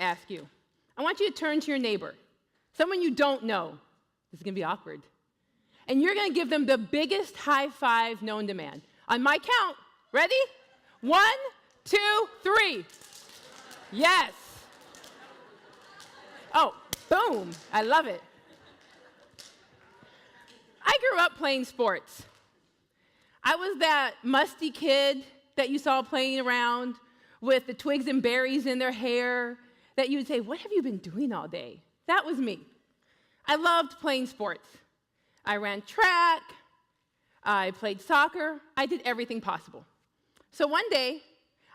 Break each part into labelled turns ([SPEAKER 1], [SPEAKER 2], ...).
[SPEAKER 1] ask you. I want you to turn to your neighbor, someone you don't know. This is going to be awkward. And you're going to give them the biggest high five known to man. On my count, ready? 1, 2, 3. Yes. Oh, boom. I love it. I grew up playing sports. I was that musty kid that you saw playing around with the twigs and berries in their hair that you would say, what have you been doing all day? That was me. I loved playing sports. I ran track. I played soccer. I did everything possible. So one day,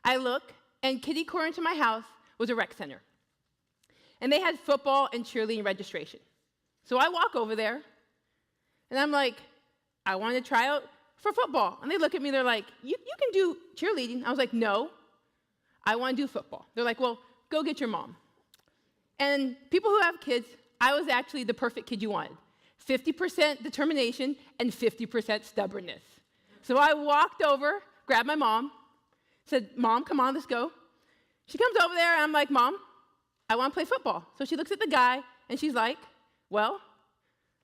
[SPEAKER 1] I look, and kitty corner to my house was a rec center. And they had football and cheerleading registration. So I walk over there, and I'm like, I want to try out for football. And they look at me, they're like, you can do cheerleading. I was like, no, I want to do football. They're like, well, go get your mom. And people who have kids, I was actually the perfect kid you wanted. 50% determination and 50% stubbornness. So I walked over, grabbed my mom, said, Mom, come on, let's go. She comes over there, and I'm like, Mom, I want to play football. So she looks at the guy, and she's like, well,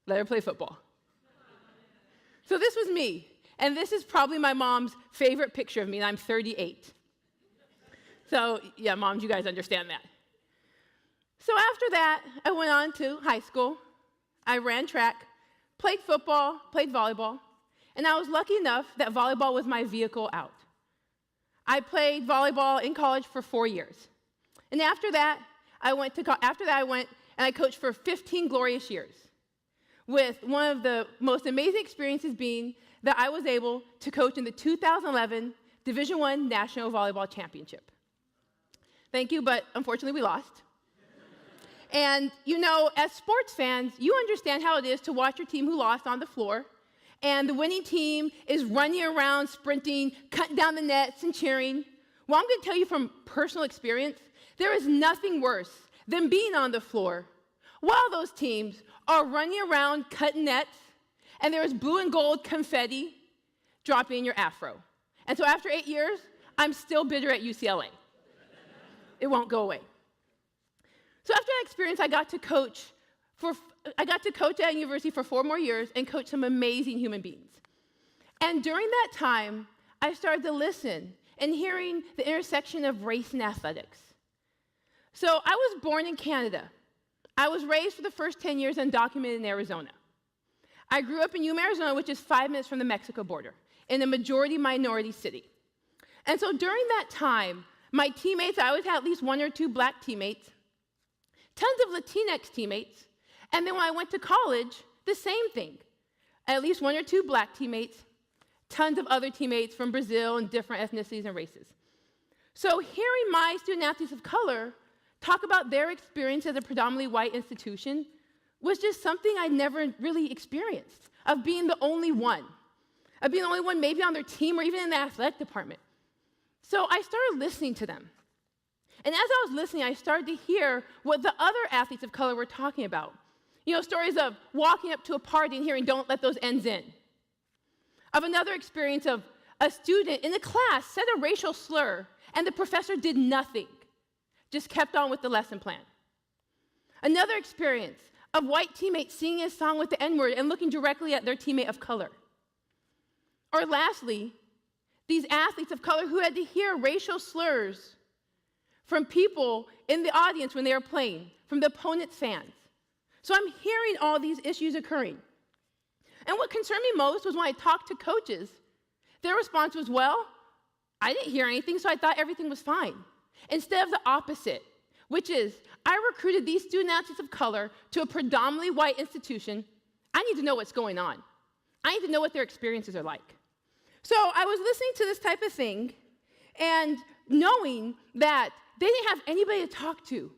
[SPEAKER 1] let her play football. So this was me, and this is probably my mom's favorite picture of me, and I'm 38. So, yeah, moms, you guys understand that. So after that, I went on to high school. I ran track, played football, played volleyball, and I was lucky enough that volleyball was my vehicle out. I played volleyball in college for 4 years. And after that, I went and I coached for 15 glorious years, with one of the most amazing experiences being that I was able to coach in the 2011 Division I National Volleyball Championship. Thank you, but unfortunately we lost. And you know, as sports fans, you understand how it is to watch your team who lost on the floor, and the winning team is running around, sprinting, cutting down the nets and cheering. Well, I'm going to tell you from personal experience, there is nothing worse than being on the floor while those teams are running around, cutting nets, and there is blue and gold confetti dropping in your afro. And so after 8 years, I'm still bitter at UCLA. It won't go away. So after that experience, I got to coach at a university for 4 more years and coach some amazing human beings. And during that time, I started to listen and hearing the intersection of race and athletics. So I was born in Canada. I was raised for the first 10 years undocumented in Arizona. I grew up in Yuma, Arizona, which is 5 minutes from the Mexico border, in a majority-minority city. And so during that time, my teammates, I always had at least 1 or 2 black teammates, tons of Latinx teammates, and then when I went to college, the same thing. At least 1 or 2 black teammates, tons of other teammates from Brazil and different ethnicities and races. So hearing my student athletes of color talk about their experience at a predominantly white institution was just something I'd never really experienced, of being the only one, maybe on their team or even in the athletic department. So I started listening to them. And as I was listening, I started to hear what the other athletes of color were talking about. You know, stories of walking up to a party and hearing, "Don't let those ends in." Of another experience of a student in the class said a racial slur, and the professor did nothing, just kept on with the lesson plan. Another experience of white teammates singing a song with the N-word and looking directly at their teammate of color. Or lastly, these athletes of color who had to hear racial slurs from people in the audience when they were playing, from the opponent's fans. So I'm hearing all these issues occurring. And what concerned me most was when I talked to coaches, their response was, well, I didn't hear anything, so I thought everything was fine. Instead of the opposite, which is, I recruited these student athletes of color to a predominantly white institution. I need to know what's going on. I need to know what their experiences are like. So I was listening to this type of thing and knowing that they didn't have anybody to talk to.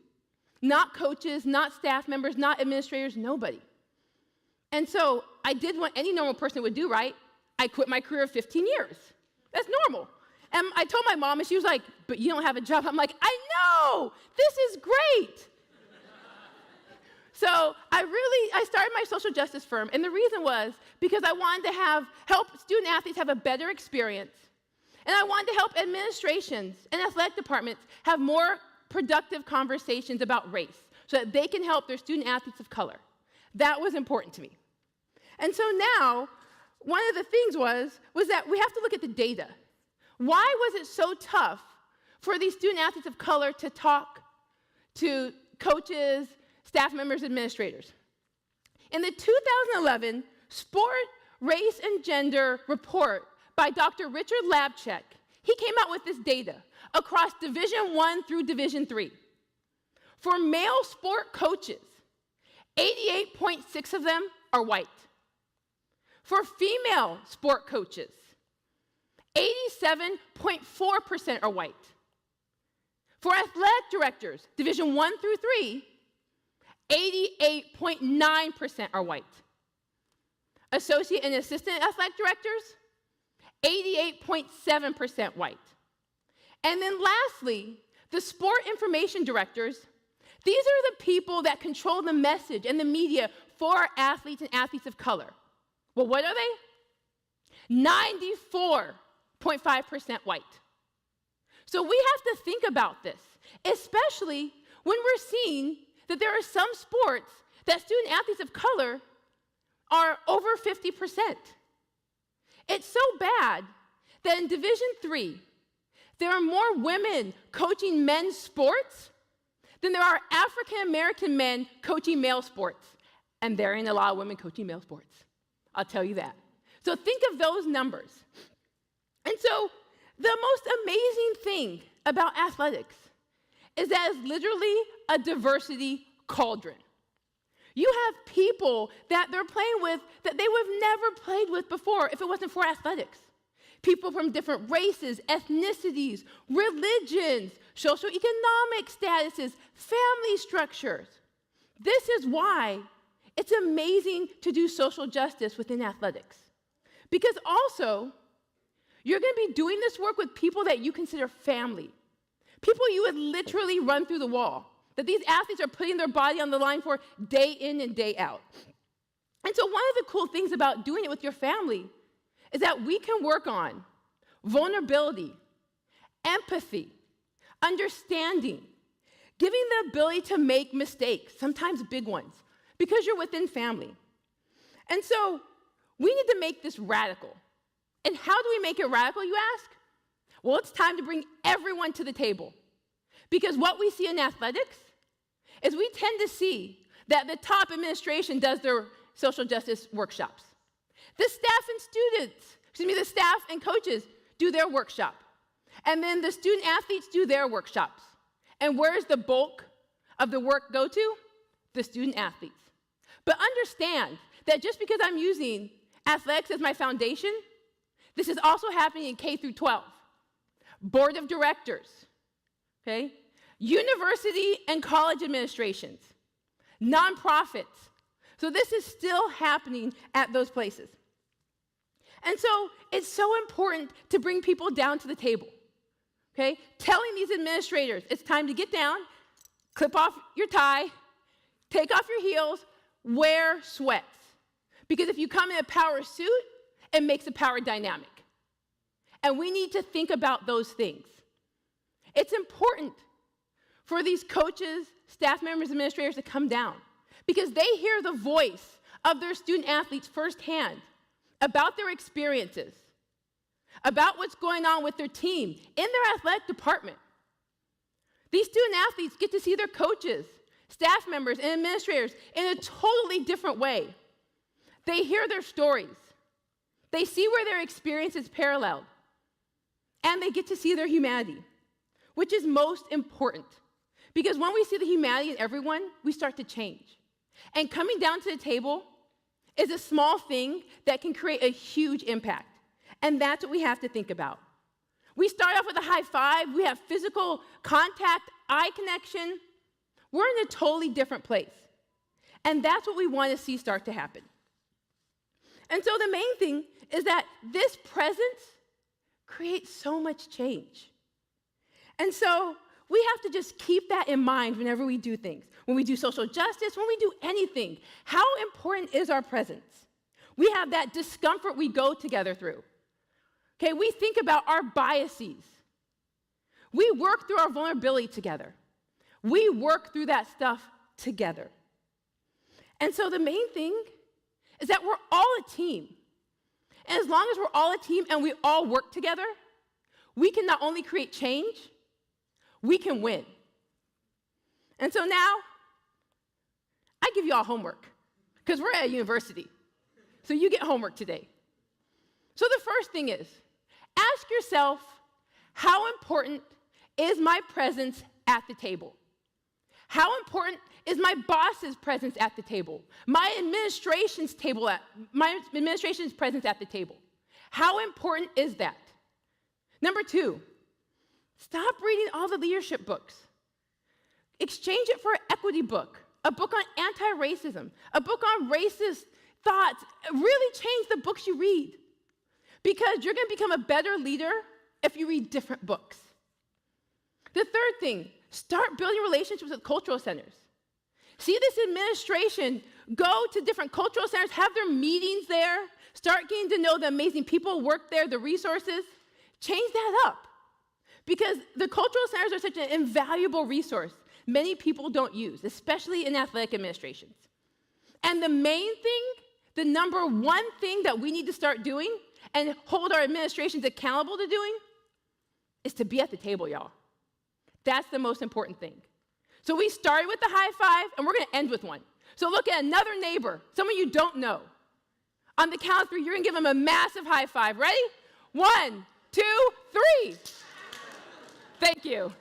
[SPEAKER 1] Not coaches, not staff members, not administrators, nobody. And so I did what any normal person would do, right? I quit my career of 15 years. That's normal. And I told my mom, and she was like, "But you don't have a job." I'm like, "I know! This is great!" So I started my social justice firm, and the reason was because I wanted to help student athletes have a better experience, and I wanted to help administrations and athletic departments have more productive conversations about race so that they can help their student athletes of color. That was important to me. And so now, one of the things was that we have to look at the data. Why was it so tough for these student athletes of color to talk to coaches, staff members, administrators? In the 2011 Sport, Race, and Gender report by Dr. Richard Labchek, he came out with this data across Division I through Division III. For male sport coaches, 88.6 of them are white. For female sport coaches, 87.4% are white. For athletic directors, Division I through III, 88.9% are white. Associate and assistant athletic directors, 88.7% white. And then lastly, the sport information directors, these are the people that control the message and the media for our athletes and athletes of color. Well, what are they? 94.5% white. So we have to think about this, especially when we're seeing that there are some sports that student athletes of color are over 50%. It's so bad that in Division III, there are more women coaching men's sports than there are African American men coaching male sports. And there ain't a lot of women coaching male sports. I'll tell you that. So think of those numbers. And so the most amazing thing about athletics is that it's literally a diversity cauldron. You have people that they're playing with that they would have never played with before if it wasn't for athletics. People from different races, ethnicities, religions, socioeconomic statuses, family structures. This is why it's amazing to do social justice within athletics. Because also, you're going to be doing this work with people that you consider family. People you would literally run through the wall, that these athletes are putting their body on the line for day in and day out. And so one of the cool things about doing it with your family is that we can work on vulnerability, empathy, understanding, giving the ability to make mistakes, sometimes big ones, because you're within family. And so we need to make this radical. And how do we make it radical, you ask? Well, it's time to bring everyone to the table. Because what we see in athletics is we tend to see that the top administration does their social justice workshops. The staff and coaches do their workshop. And then the student athletes do their workshops. And where's the bulk of the work go to? The student athletes. But understand that just because I'm using athletics as my foundation, this is also happening in K through 12. Board of directors, okay? University and college administrations, nonprofits. So this is still happening at those places. And so it's so important to bring people down to the table, okay? Telling these administrators, it's time to get down, clip off your tie, take off your heels, wear sweats. Because if you come in a power suit, it makes a power dynamic. And we need to think about those things. It's important for these coaches, staff members, administrators to come down because they hear the voice of their student athletes firsthand about their experiences, about what's going on with their team in their athletic department. These student athletes get to see their coaches, staff members, and administrators in a totally different way. They hear their stories. They see where their experience is paralleled. And they get to see their humanity, which is most important. Because when we see the humanity in everyone, we start to change. And coming down to the table is a small thing that can create a huge impact. And that's what we have to think about. We start off with a high five. We have physical contact, eye connection. We're in a totally different place. And that's what we want to see start to happen. And so the main thing is that this presence creates so much change. And so we have to just keep that in mind whenever we do things. When we do social justice, when we do anything, how important is our presence? We have that discomfort we go together through. Okay, we think about our biases. We work through our vulnerability together. We work through that stuff together. And so the main thing is that we're all a team. And as long as we're all a team and we all work together, we can not only create change, we can win. And so now, I give you all homework, because we're at a university. So you get homework today. So the first thing is, ask yourself, how important is my presence at the table? How important is my boss's presence at the table? My administration's presence at the table? How important is that? Number 2, stop reading all the leadership books. Exchange it for an equity book, a book on anti-racism, a book on racist thoughts. Really change the books you read, because you're going to become a better leader if you read different books. The third thing, start building relationships with cultural centers. See this administration go to different cultural centers, have their meetings there, start getting to know the amazing people who work there, the resources. Change that up, because the cultural centers are such an invaluable resource many people don't use, especially in athletic administrations. And the main thing, the number one thing that we need to start doing and hold our administrations accountable to doing is to be at the table, y'all. That's the most important thing. So we started with the high five, and we're going to end with one. So look at another neighbor, someone you don't know. On the count of 3, you're going to give them a massive high five. Ready? 1, 2, 3. Thank you.